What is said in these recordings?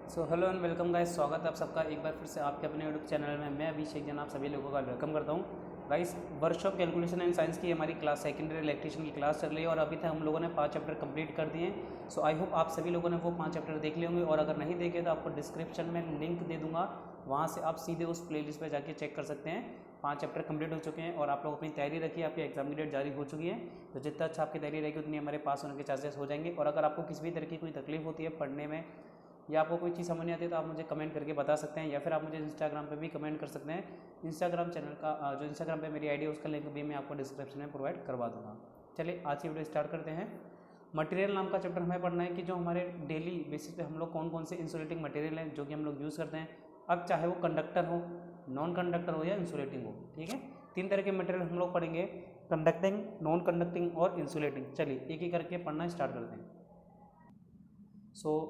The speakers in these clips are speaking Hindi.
So hello and welcome guys, स्वागत है आप सबका एक बार फिर से आपके अपने यूट्यूब चैनल में। मैं अभिषेक जन आप सभी लोगों का वेलकम करता हूँ। Guys, workshop calculation and science की हमारी क्लास सेकेंडरी इलेक्ट्रिशियन की क्लास चल रही है और अभी तक हम लोगों ने 5 चैप्टर कंप्लीट कर दिए हैं। सो आई होप आप सभी लोगों ने वो 5 चैप्टर देख लिए होंगे और अगर नहीं देखे तो आपको डिस्क्रिप्शन में लिंक दे दूँगा, वहाँ से आप सीधे उस प्लेलिस्ट पर जाके चेक कर सकते हैं। 5 चैप्टर कंप्लीट हो चुके हैं और आप लोग अपनी तैयारी रखिए। आपकी एग्जाम की डेट जारी हो चुकी है, तो जितना अच्छा आपकी तैयारी रहेगी उतनी हमारे पास होने के चांसेस हो जाएंगे। और अगर आपको किसी भी तरह की कोई तकलीफ होती है पढ़ने में या आपको कोई चीज़ समझ नहीं आती है तो आप मुझे कमेंट करके बता सकते हैं, या फिर आप मुझे इंस्टाग्राम पे भी कमेंट कर सकते हैं। इंस्टाग्राम चैनल का जो इंस्टाग्राम पे मेरी आईडी है उसका लिंक भी मैं आपको डिस्क्रिप्शन में प्रोवाइड करवा दूँगा। चलिए आज की वीडियो स्टार्ट करते हैं। मटेरियल नाम का चैप्टर हमें पढ़ना है कि जो हमारे डेली बेसिस पे हम लोग कौन कौन से इंसुलेटिंग मटेरियल हैं जो कि हम लोग यूज़ करते हैं। अब चाहे वो कंडक्टर हो, नॉन कंडक्टर हो या इंसुलेटिंग हो, ठीक है। 3 तरह के मटेरियल हम लोग पढ़ेंगे, कंडक्टिंग, नॉन कंडक्टिंग और इंसुलेटिंग। चलिए एक एक करके पढ़ना स्टार्ट करते हैं।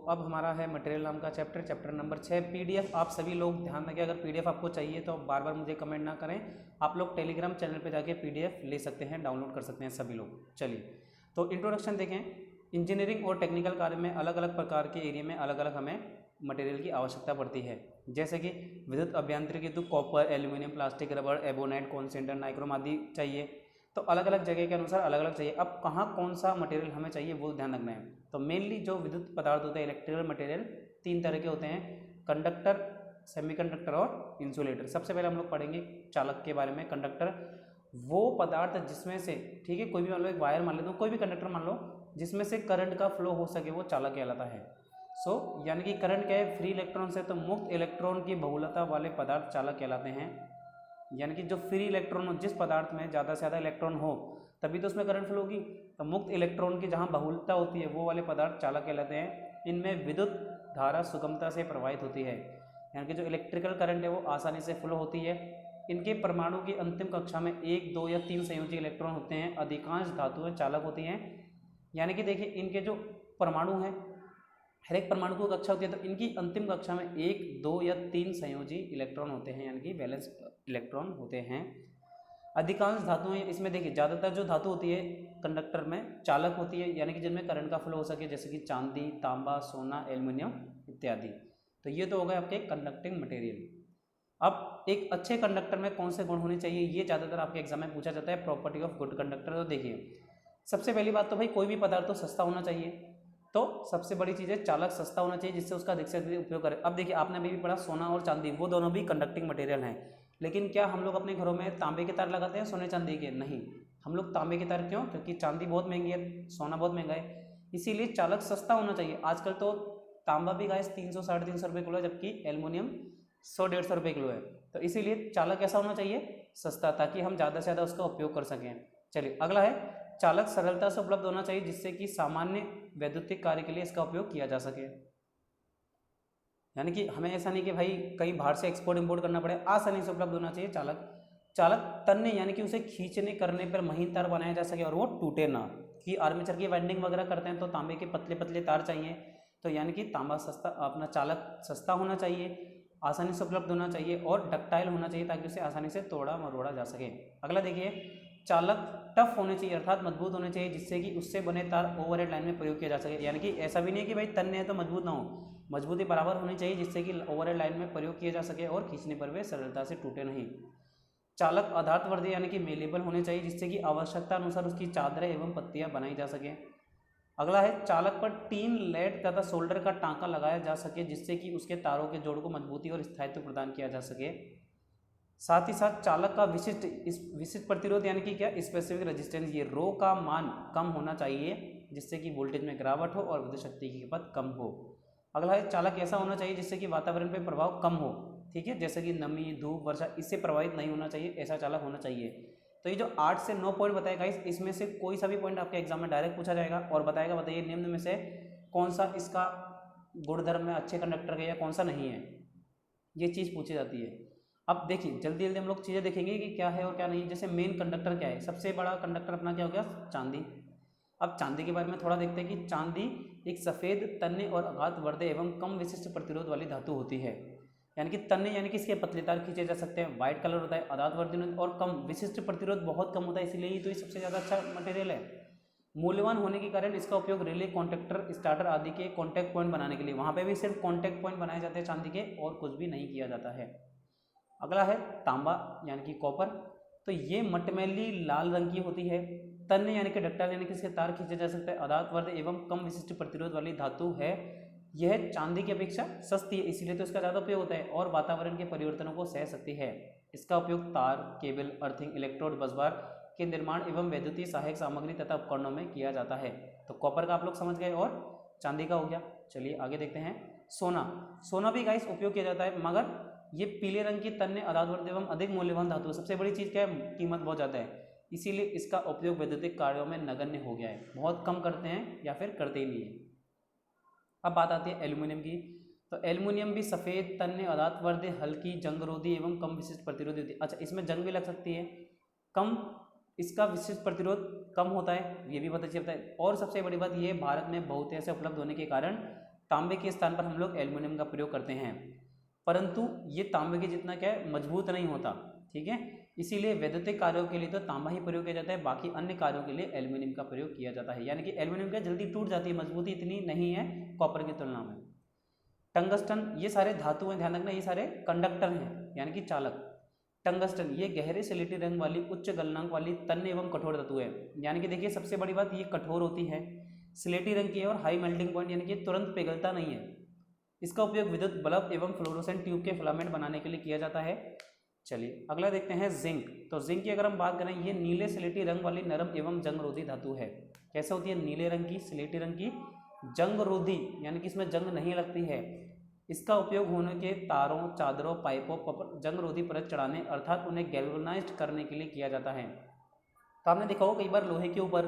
अब हमारा है मटेरियल नाम का चैप्टर नंबर 6 पीडीएफ। आप सभी लोग ध्यान रखें, अगर पीडीएफ आपको चाहिए तो बार बार मुझे कमेंट ना करें, आप लोग टेलीग्राम चैनल पे जाके पीडीएफ ले सकते हैं, डाउनलोड कर सकते हैं सभी लोग। चलिए तो इंट्रोडक्शन देखें। इंजीनियरिंग और टेक्निकल कार्य में अलग अलग प्रकार के एरिया में अलग अलग हमें मटेरियल की आवश्यकता पड़ती है। जैसे कि विद्युत अभियांत्रिकी तो copper, aluminium, plastic, rubber, ebonite, कॉन्सेंटर, नाइक्रोम आदि चाहिए। तो अलग अलग जगह के अनुसार अलग अलग चाहिए। अब कहाँ कौन सा मटेरियल हमें चाहिए वो ध्यान रखना है। तो मेनली जो विद्युत पदार्थ होते हैं, इलेक्ट्रिकल मटेरियल 3 तरह के होते हैं, कंडक्टर, सेमीकंडक्टर और इंसुलेटर। सबसे पहले हम लोग पढ़ेंगे चालक के बारे में। कंडक्टर वो पदार्थ जिसमें से, ठीक है, कोई भी मान लो एक वायर मान लेते हो, कोई भी कंडक्टर मान लो जिसमें से करंट का फ्लो हो सके वो चालक कहलाता है। यानी कि करंट क्या है, फ्री इलेक्ट्रॉन से, तो मुक्त इलेक्ट्रॉन की बहुलता वाले पदार्थ चालक कहलाते हैं। यानी कि जो फ्री इलेक्ट्रॉन हो, जिस पदार्थ में ज़्यादा से ज़्यादा इलेक्ट्रॉन हो तभी तो उसमें करंट फ्लो होगी। तो मुक्त इलेक्ट्रॉन की जहाँ बहुलता होती है वो वाले पदार्थ चालक कहलाते हैं। इनमें विद्युत धारा सुगमता से प्रवाहित होती है, यानी कि जो इलेक्ट्रिकल करंट है वो आसानी से फ्लो होती है। इनके परमाणु की अंतिम कक्षा में 1, 2 या 3 संयोजी इलेक्ट्रॉन होते हैं। अधिकांश धातुएं चालक होती हैं, यानी कि देखिए इनके जो परमाणु हैं, हर एक परमाणु को कक्षा होती है, तो इनकी अंतिम कक्षा में 1, 2 या 3 संयोजी इलेक्ट्रॉन होते हैं, यानी कि वैलेंस इलेक्ट्रॉन होते हैं। अधिकांश धातुएं, इसमें देखिए ज़्यादातर जो धातु होती है कंडक्टर में चालक होती है, यानी कि जिनमें करंट का फ्लो हो सके, जैसे कि चांदी, तांबा, सोना, एल्युमिनियम इत्यादि। तो ये तो हो गए आपके कंडक्टिंग मटेरियल। अब एक अच्छे कंडक्टर में कौन से गुण होने चाहिए, ये ज़्यादातर आपके एग्जाम में पूछा जाता है, प्रॉपर्टी ऑफ गुड कंडक्टर। तो देखिए सबसे पहली बात तो भाई कोई भी पदार्थ तो सस्ता होना चाहिए। तो सबसे बड़ी चीज़ है चालक सस्ता होना चाहिए, जिससे उसका अधिक से अधिक उपयोग करें। अब देखिए आपने अभी भी पढ़ा सोना और चांदी, वो दोनों भी कंडक्टिंग मटेरियल हैं, लेकिन क्या हम लोग अपने घरों में तांबे के तार लगाते हैं सोने चांदी के? नहीं, हम लोग तांबे के तार, क्यों? क्योंकि चांदी बहुत महंगी है, सोना बहुत महंगा है, इसीलिए चालक सस्ता होना चाहिए। आजकल तो तांबा भी गाइस 300 साढ़े 300 रुपये किलो है, जबकि एल्युमिनियम 100-150 रुपये किलो है। तो इसीलिए चालक ऐसा होना चाहिए सस्ता, ताकि हम ज़्यादा से ज़्यादा उसका उपयोग कर सकें। चलिए अगला है चालक सरलता से उपलब्ध होना चाहिए, जिससे कि सामान्य वैद्युतिक कार्य के लिए इसका उपयोग किया जा सके। यानी कि हमें ऐसा नहीं कि भाई कहीं बाहर से एक्सपोर्ट इंपोर्ट करना पड़े, आसानी से उपलब्ध होना चाहिए चालक। चालक तन्य, यानी कि उसे खींचने करने पर महीन तार बनाया जा सके और वो टूटे ना। कि आर्मेचर की वाइंडिंग वगैरह करते हैं तो तांबे के पतले पतले तार चाहिए, तो यानी कि तांबा सस्ता, अपना चालक सस्ता होना चाहिए, आसानी से उपलब्ध होना चाहिए और डक्टाइल होना चाहिए, ताकि उसे आसानी से तोड़ा मरोड़ा जा सके। अगला देखिए, चालक टफ होने चाहिए, अर्थात मजबूत होने चाहिए, जिससे कि उससे बने तार ओवरहेड लाइन में प्रयोग किया जा सके। यानी कि ऐसा भी नहीं है कि भाई तन्य है तो मजबूत ना हो, मजबूती बराबर होनी चाहिए, जिससे कि ओवरहेड लाइन में प्रयोग किया जा सके और खींचने पर वे सरलता से टूटे नहीं। चालक आधारवर्धी, यानी कि मेलेबल होने चाहिए, जिससे कि आवश्यकता अनुसार उसकी चादरें एवं पत्तियां बनाई जा सके। अगला है चालक पर टीन, लेड तथा सोल्डर का टांका लगाया जा सके, जिससे कि उसके तारों के जोड़ को मजबूती और स्थायित्व प्रदान किया जा सके। साथ ही साथ चालक का विशिष्ट प्रतिरोध, यानी कि क्या, स्पेसिफिक रेजिस्टेंस, ये रो का मान कम होना चाहिए, जिससे कि वोल्टेज में गिरावट हो और विद्युत शक्ति की खपत कम हो। अगला है चालक ऐसा होना चाहिए जिससे कि वातावरण पर प्रभाव कम हो, ठीक है, जैसे कि नमी, धूप, वर्षा, इससे प्रभावित नहीं होना चाहिए, ऐसा चालक होना चाहिए। तो ये जो 8 से 9 पॉइंट बताएगा इसमें से कोई सा भी पॉइंट आपके एग्जाम में डायरेक्ट पूछा जाएगा और बताएगा, बताइए निम्न में से कौन सा इसका गुणधर्म में अच्छे कंडक्टर का या कौन सा नहीं है, ये चीज़ पूछी जाती है। अब देखिए जल्दी जल्दी हम लोग चीज़ें देखेंगे कि क्या है और क्या नहीं है। जैसे मेन कंडक्टर क्या है, सबसे बड़ा कंडक्टर अपना क्या हो गया, चांदी। अब चांदी के बारे में थोड़ा देखते हैं कि चांदी एक सफ़ेद, तन्य और आघातवर्धक एवं कम विशिष्ट प्रतिरोध वाली धातु होती है। यानी कि तन्य, यानी कि इसके पतले तार खींचे जा सकते हैं, व्हाइट कलर होता है, आघातवर्धक और कम विशिष्ट प्रतिरोध बहुत कम होता है, इसीलिए ये तो ये सबसे ज़्यादा अच्छा मटेरियल है। मूल्यवान होने के कारण इसका उपयोग रिले, कॉन्टेक्टर, स्टार्टर आदि के कॉन्टैक्ट पॉइंट बनाने के लिए, वहाँ पे भी सिर्फ कॉन्टैक्ट पॉइंट बनाए जाते हैं चांदी के और कुछ भी नहीं किया जाता है। अगला है तांबा यानी कि कॉपर। तो ये मटमैली लाल रंग की होती है। तन्य यानी कि डक्टाइल यानी कि इसके तार खींचे जा सकते हैं, अदात्वर्ध एवं कम विशिष्ट प्रतिरोध वाली धातु है। यह चांदी की अपेक्षा सस्ती है, इसीलिए तो इसका ज़्यादा उपयोग होता है और वातावरण के परिवर्तनों को सह सकती है। इसका उपयोग तार, केबल, अर्थिंग, इलेक्ट्रोड, बसबार के निर्माण एवं वैद्युतीय सहायक सामग्री तथा उपकरणों में किया जाता है। तो कॉपर का आप लोग समझ गए और चांदी का हो गया। चलिए आगे देखते हैं। सोना। सोना भी गाइस उपयोग किया जाता है, मगर ये पीले रंग की तन्य अदात्वर्ध एवं अधिक मूल्यवान धातु है। सबसे बड़ी चीज़ क्या है, कीमत बहुत ज़्यादा है, इसीलिए इसका उपयोग वैद्युतिक कार्यों में नगण्य हो गया है, बहुत कम करते हैं या फिर करते ही नहीं है। अब बात आती है एल्युमिनियम की। तो एल्युमिनियम भी सफ़ेद तन्य अदात्वर्ध, हल्की, जंगरोधी एवं कम विशिष्ट प्रतिरोधी होती है। अच्छा, इसमें जंग भी लग सकती है, कम इसका विशिष्ट प्रतिरोध कम होता है, ये भी बहुत अच्छी बात है। और सबसे बड़ी बात ये, भारत में बहुत ऐसे उपलब्ध होने के कारण तांबे के स्थान पर हम लोग एल्युमिनियम का प्रयोग करते हैं, परंतु ये तांबे के जितना क्या है, मजबूत नहीं होता। ठीक है, इसीलिए वैद्युतिक कार्यों के लिए तो तांबा ही प्रयोग किया जाता है, बाकी अन्य कार्यों के लिए एल्युमिनियम का प्रयोग किया जाता है। यानी कि एल्युमिनियम क्या जल्दी टूट जाती है, मजबूती इतनी नहीं है कॉपर की तुलना में। टंगस्टन, ये सारे धातु हैं, ध्यान रखना, ये सारे कंडक्टर हैं यानी कि चालक। टंगस्टन ये गहरे स्लेटी रंग वाली उच्च गलनांक वाली तन्य एवं कठोर धातु है। यानी कि देखिए सबसे बड़ी बात, ये कठोर होती है, स्लेटी रंग की है और हाई मेल्टिंग पॉइंट यानी कि तुरंत पिघलता नहीं है। इसका उपयोग विद्युत बल्ब एवं फ्लोरोसेंट ट्यूब के फिलामेंट बनाने के लिए किया जाता है। चलिए अगला देखते हैं जिंक। तो जिंक की अगर हम बात करें, ये नीले स्लेटी रंग वाली नरम एवं जंगरोधी धातु है। कैसे होती है, नीले रंग की, स्लेटी रंग की, जंगरोधी यानी कि इसमें जंग नहीं लगती है। इसका उपयोग होने के तारों, चादरों, पाइपों पर जंगरोधी परत चढ़ाने अर्थात उन्हें गैल्वेनाइज्ड करने के लिए किया जाता है। तो आपने देखा होगा कई बार लोहे के ऊपर,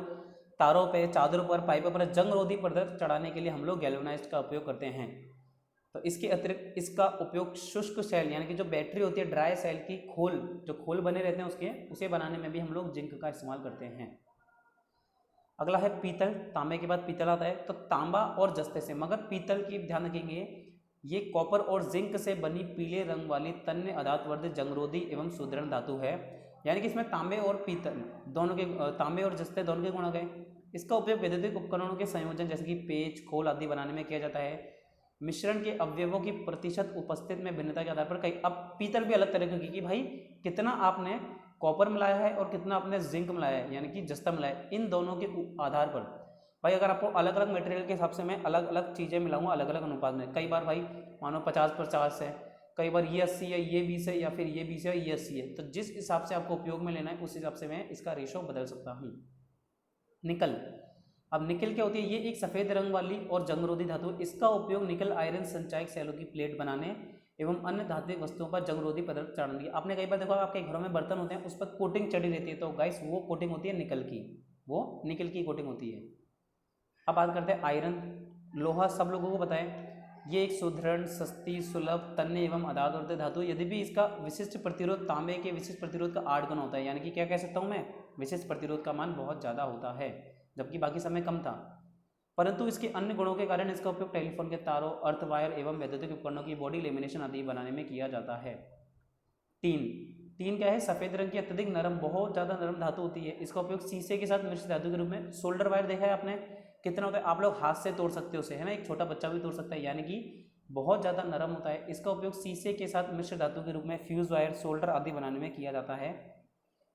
तारों पे, चादरों पर, पाइपों पर जंगरोधी परत चढ़ाने के लिए हम लोग गैल्वेनाइज्ड का उपयोग करते हैं। तो इसके अतिरिक्त इसका उपयोग शुष्क सेल यानी कि जो बैटरी होती है, ड्राई सेल की खोल, जो खोल बने रहते हैं उसके, उसे बनाने में भी हम लोग जिंक का इस्तेमाल करते हैं। अगला है पीतल। तांबे के बाद पीतल आता है। तो तांबा और जस्ते से, मगर पीतल की ध्यान रखेंगे, ये कॉपर और जिंक से बनी पीले रंग वाली तन्य अदात्वर्ध, जंगरोधी एवं सुदृढ़ धातु है। यानी कि इसमें तांबे और पीतल दोनों के, तांबे और जस्ते दोनों के गुण आ गए। इसका उपयोग वैद्युतिक उपकरणों के संयोजन जैसे कि पेच, खोल आदि बनाने में किया जाता है। मिश्रण के अवयवों की प्रतिशत उपस्थित में भिन्नता के आधार पर कई, अब पीतल भी अलग तरह की कि भाई कितना आपने कॉपर मिलाया है और कितना आपने जिंक मिलाया है यानी कि जस्ता मिलाया है, इन दोनों के आधार पर भाई अगर आपको अलग अलग मटेरियल के हिसाब से मैं अलग अलग चीज़ें मिलाऊंगा अलग अलग अनुपात में, कई बार भाई मानो 50-50 है, कई बार ये 80 है, ये 20 है, या फिर ये 20 है, ये 80 है, तो जिस हिसाब से आपको उपयोग में लेना है उस हिसाब से मैं इसका रेशो बदल सकता हूँ। निकल। अब निकल क्या होती है, ये एक सफ़ेद रंग वाली और जंगरोधी धातु। इसका उपयोग निकल आयरन संचायक सेलों की प्लेट बनाने एवं अन्य धात्विक वस्तुओं पर जंगरोधी पदार्थ चढ़ाने की। आपने कई बार देखा आपके घरों में बर्तन होते हैं उस पर कोटिंग चढ़ी रहती है, तो गाइस वो कोटिंग होती है निकल की, वो निकल की कोटिंग होती है। अब बात करते हैं आयरन। लोहा सब लोगों को बताएं, ये एक सुदृढ़, सस्ती, सुलभ, तन्य एवं अदात्वर्ध धातु। यदि भी इसका विशिष्ट प्रतिरोध तांबे के विशिष्ट प्रतिरोध का 8 गुना होता है, यानी कि क्या कह सकता हूँ मैं, विशिष्ट प्रतिरोध का मान बहुत ज़्यादा होता है, जबकि बाकी समय कम था। परंतु इसके अन्य गुणों के कारण इसका उपयोग टेलीफोन के तारों, अर्थ वायर एवं वैद्युतिक उपकरणों की बॉडी लेमिनेशन आदि बनाने में किया जाता है। टीन क्या है, सफ़ेद रंग की अत्यधिक नरम, बहुत ज़्यादा नरम धातु होती है। इसका उपयोग शीशे के साथ मिश्र धातु के रूप में, सोल्डर वायर देखा है आपने कितना होता है, आप लोग हाथ से तोड़ सकते हो उसे, है ना, एक छोटा बच्चा भी तोड़ सकता है, यानी कि बहुत ज़्यादा नरम होता है। इसका उपयोग शीशे के साथ मिश्र धातु के रूप में फ्यूज वायर, सोल्डर आदि बनाने में किया जाता है।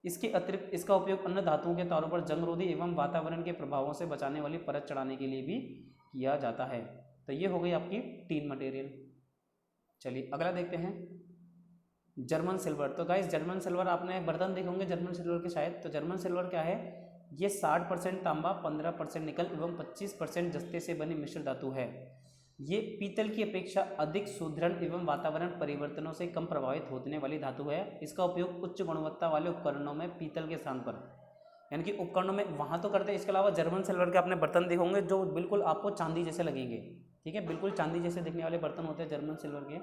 इसके अतिरिक्त इसका उपयोग अन्य धातुओं के तारों पर जंगरोधी एवं वातावरण के प्रभावों से बचाने वाली परत चढ़ाने के लिए भी किया जाता है। तो ये हो गई आपकी टीन मटेरियल। चलिए अगला देखते हैं, जर्मन सिल्वर। तो गाइस जर्मन सिल्वर आपने बर्तन देखे होंगे जर्मन सिल्वर के शायद। तो जर्मन सिल्वर क्या है, ये 60% तांबा, 15% निकल एवं 25% जस्ते से बनी मिश्र धातु है। ये पीतल की अपेक्षा अधिक सुदृढ़ एवं वातावरण परिवर्तनों से कम प्रभावित होने वाली धातु है। इसका उपयोग उच्च गुणवत्ता वाले उपकरणों में पीतल के स्थान पर, यानी कि उपकरणों में वहाँ तो करते हैं। इसके अलावा जर्मन सिल्वर के आपने बर्तन देखे होंगे जो बिल्कुल आपको चांदी जैसे लगेंगे, ठीक है, बिल्कुल चांदी जैसे दिखने वाले बर्तन होते हैं जर्मन सिल्वर के।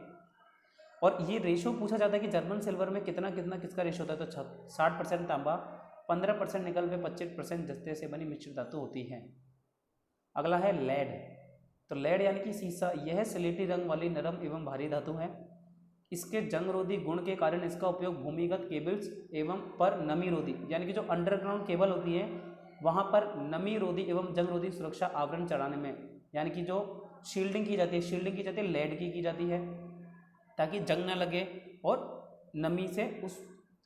और ये रेशो पूछा जाता है कि जर्मन सिल्वर में कितना कितना किसका रेशो होता है, तो 60% तांबा, 15% निकल व 25% जस्ते से बनी मिश्र धातु होती है। अगला है लेड। तो लेड यानी कि सीसा, यह स्लेटी रंग वाली नरम एवं भारी धातु है। इसके जंगरोधी गुण के कारण इसका उपयोग भूमिगत केबल्स एवं पर नमी रोधी, यानी कि जो अंडरग्राउंड केबल होती है वहाँ पर नमी रोधी एवं जंग रोधी सुरक्षा आवरण चढ़ाने में, यानी कि जो शील्डिंग की जाती है लेड की जाती है, ताकि जंग न लगे और नमी से उस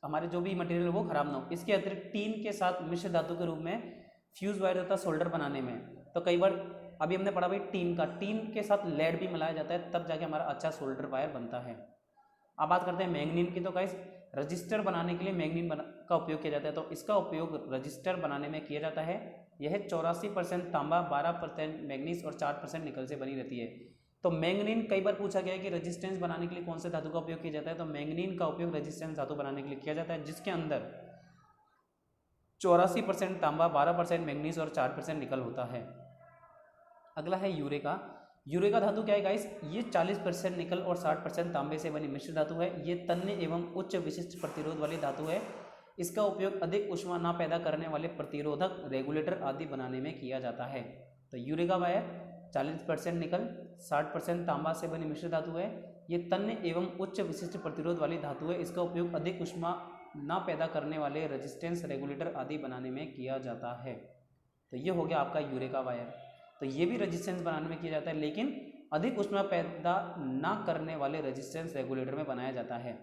हमारे जो भी मटेरियल वो खराब ना हो। इसके अतिरिक्त टीन के साथ मिश्र धातु के रूप में फ्यूज वायर तथा सोल्डर बनाने में, तो कई बार अभी हमने पढ़ा भाई टीन के साथ लेड भी मिलाया जाता है, तब जाके हमारा अच्छा सोल्डर वायर बनता है। अब बात करते हैं मैंगनीन की। तो गाइस रजिस्टर बनाने के लिए मैंगनीन का उपयोग किया जाता है, तो इसका उपयोग रजिस्टर बनाने में किया जाता है। यह 84% तांबा, 12% मैंगनीज और 4% निकल से बनी रहती है। तो मैंगनीन कई बार पूछा गया है कि रेजिस्टेंस बनाने के लिए कौन से धातु का उपयोग किया जाता है, तो मैंगनीन का उपयोग रेजिस्टेंस धातु बनाने के लिए किया जाता है, जिसके अंदर 84% तांबा, 12% मैंगनीज और 4% निकल होता है। अगला है यूरेका। यूरेका धातु क्या है गाइस, ये 40% निकल और 60% तांबे से बनी मिश्र धातु है। ये तन्य एवं उच्च विशिष्ट प्रतिरोध वाली धातु है। इसका उपयोग अधिक ऊष्मा न पैदा करने वाले प्रतिरोधक, रेगुलेटर आदि बनाने में किया जाता है। तो यूरेका वायर 40% निकल, 60% तांबा से बनी मिश्र धातु है। ये तन्य एवं उच्च विशिष्ट प्रतिरोध वाली धातु है। इसका उपयोग अधिक ऊष्मा न पैदा करने वाले रेजिस्टेंस, रेगुलेटर आदि बनाने में किया जाता है। तो ये हो गया आपका यूरेका वायर। तो ये भी रेजिस्टेंस बनाने में किया जाता है, लेकिन अधिक ऊष्मा पैदा ना करने वाले रेजिस्टेंस रेगुलेटर में बनाया जाता है।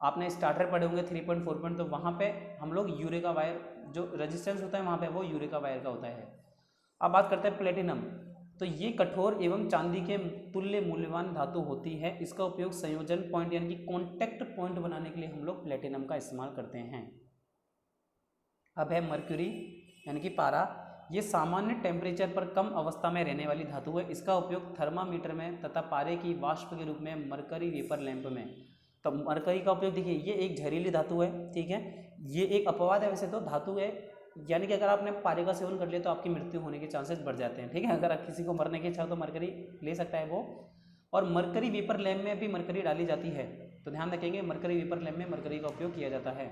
आपने स्टार्टर पढ़े होंगे 3.4, तो वहाँ पे हम लोग यूरेका वायर जो रेजिस्टेंस होता है वहाँ पे वो यूरेका वायर का होता है। अब बात करते हैं प्लेटिनम। तो ये कठोर एवं चांदी के तुल्य मूल्यवान धातु होती है। इसका उपयोग संयोजन पॉइंट यानी कि कॉन्टैक्ट पॉइंट बनाने के लिए हम लोग प्लेटिनम का इस्तेमाल करते हैं। अब है मर्क्यूरी यानी कि पारा। ये सामान्य टेम्परेचर पर कम अवस्था में रहने वाली धातु है। इसका उपयोग थर्मामीटर में तथा पारे की वाष्प के रूप में मरकरी वेपर लैंप में। तो मरकरी का उपयोग देखिए, ये एक जहरीली धातु है, ठीक है, ये एक अपवाद है वैसे तो धातु है, यानी कि अगर आपने पारे का सेवन कर लिया तो आपकी मृत्यु होने के चांसेस बढ़ जाते हैं, ठीक है। अगर किसी को मरने की इच्छा हो तो मरकरी ले सकता है वो। और मरकरी वेपर लैंप में भी मरकरी डाली जाती है, तो ध्यान रखेंगे मरकरी वेपर लैंप में मरकरी का उपयोग किया जाता है।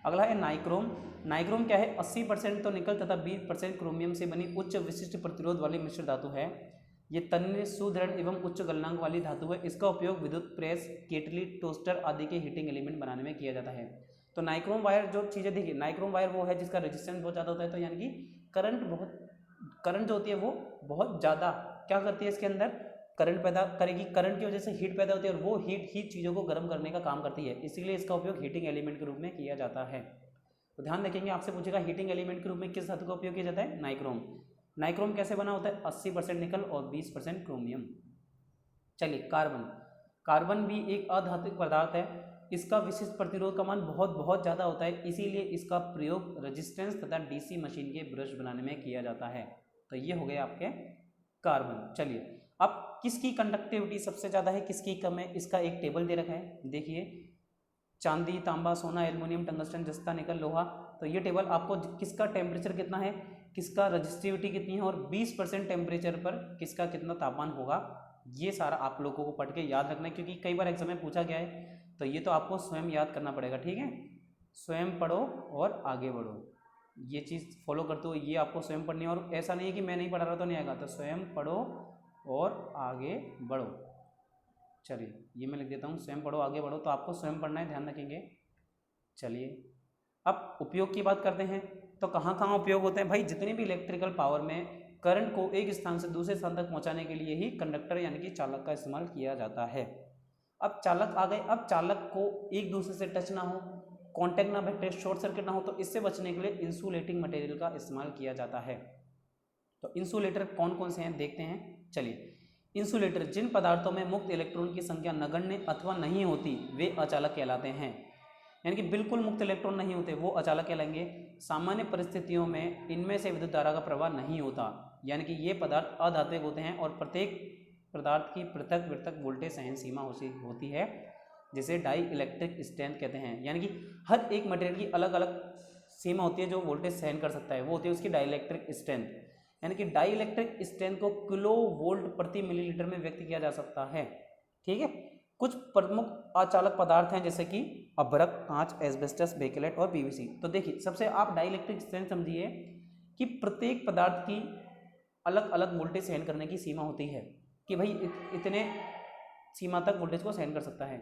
अगला है नाइक्रोम। नाइक्रोम क्या है, 80% तो निकल तथा 20% क्रोमियम से बनी उच्च विशिष्ट प्रतिरोध वाली मिश्र धातु है। ये तन्य, सुदृढ़ एवं उच्च गलनांक वाली धातु है। इसका उपयोग विद्युत प्रेस, केटली, टोस्टर आदि के हीटिंग एलिमेंट बनाने में किया जाता है। तो नाइक्रोम वायर जो चीज़ें देखिए, नाइक्रोम वायर वो है जिसका रेजिस्टेंस बहुत ज़्यादा होता है, तो यानी कि करंट जो होती है वो बहुत ज़्यादा क्या करती है, इसके अंदर करंट पैदा करेगी, करंट की वजह से हीट पैदा होती है और वो हीट चीज़ों को गर्म करने का काम करती है, इसीलिए इसका उपयोग हीटिंग एलिमेंट के रूप में किया जाता है। तो ध्यान रखेंगे, आपसे पूछेगा हीटिंग एलिमेंट के रूप में किस धातु का उपयोग किया जाता है, नाइक्रोम। नाइक्रोम कैसे बना होता है, 80% निकल और 20% क्रोमियम। चलिए कार्बन। कार्बन भी एक अधातुक पदार्थ है। इसका विशिष्ट प्रतिरोध का मान बहुत ज़्यादा होता है, इसीलिए इसका प्रयोग रेजिस्टेंस तथा डीसी मशीन के ब्रश बनाने में किया जाता है। तो ये हो गए आपके कार्बन। चलिए अब किसकी कंडक्टिविटी सबसे ज़्यादा है, किसकी कम है, इसका एक टेबल दे रखा है, देखिए चांदी, तांबा, सोना, एल्युमिनियम, टंगस्टन, जस्ता, निकल, लोहा। तो ये टेबल आपको किसका टेम्परेचर कितना है, किसका रजिस्टिविटी कितनी है और 20% टेम्परेचर पर किसका कितना तापमान होगा, ये सारा आप लोगों को पढ़ के याद रखना है, क्योंकि कई बार एग्जाम में पूछा गया है। तो ये तो आपको स्वयं याद करना पड़ेगा, ठीक है, स्वयं पढ़ो और आगे बढ़ो, ये चीज़ फॉलो करते हो, ये आपको स्वयं पढ़नी है। और ऐसा नहीं है कि मैं नहीं पढ़ा रहा तो नहीं आएगा, तो स्वयं पढ़ो और आगे बढ़ो। चलिए ये मैं लिख देता हूँ, स्वयं पढ़ो आगे बढ़ो, तो आपको स्वयं पढ़ना है, ध्यान रखेंगे। चलिए अब उपयोग की बात करते हैं। तो कहाँ कहाँ उपयोग होते हैं भाई, जितनी भी इलेक्ट्रिकल पावर में करंट को एक स्थान से दूसरे स्थान तक पहुँचाने के लिए ही कंडक्टर यानी कि चालक का इस्तेमाल किया जाता है। अब चालक आ गए, अब चालक को एक दूसरे से टच ना हो, कॉन्टैक्ट ना बैठे, शॉर्ट सर्किट ना हो, तो इससे बचने के लिए इंसुलेटिंग मटेरियल का इस्तेमाल किया जाता है। तो इंसुलेटर कौन कौन से हैं देखते हैं। चलिए इंसुलेटर, जिन पदार्थों में मुक्त इलेक्ट्रॉन की संख्या नगण्य अथवा नहीं होती वे अचालक कहलाते हैं, यानी कि बिल्कुल मुक्त इलेक्ट्रॉन नहीं होते वो अचालक कहलाएंगे। सामान्य परिस्थितियों में इनमें से विद्युत धारा का प्रवाह नहीं होता, यानी कि ये पदार्थ अधात्विक होते हैं और प्रत्येक पदार्थ की पृथक पृथक वोल्टेज सहन सीमा होती है, जिसे डाई इलेक्ट्रिक स्ट्रेंथ कहते हैं, यानी कि हर एक मटेरियल की अलग अलग सीमा होती है जो वोल्टेज सहन कर सकता है, वो होती है उसकी डाई इलेक्ट्रिक स्ट्रेंथ। यानी कि डाई इलेक्ट्रिक स्ट्रेंथ को किलो वोल्ट प्रति मिलीलीटर में व्यक्त किया जा सकता है, ठीक है। कुछ प्रमुख अचालक पदार्थ हैं जैसे कि अभ्रक, कांच, एस्बेस्टस, बेकेलेट और पीवीसी। तो देखिए सबसे आप डाई इलेक्ट्रिक स्ट्रेंथ समझिए कि प्रत्येक पदार्थ की अलग अलग वोल्टेज सहन करने की सीमा होती है, कि भाई इतने सीमा तक वोल्टेज को सहन कर सकता है।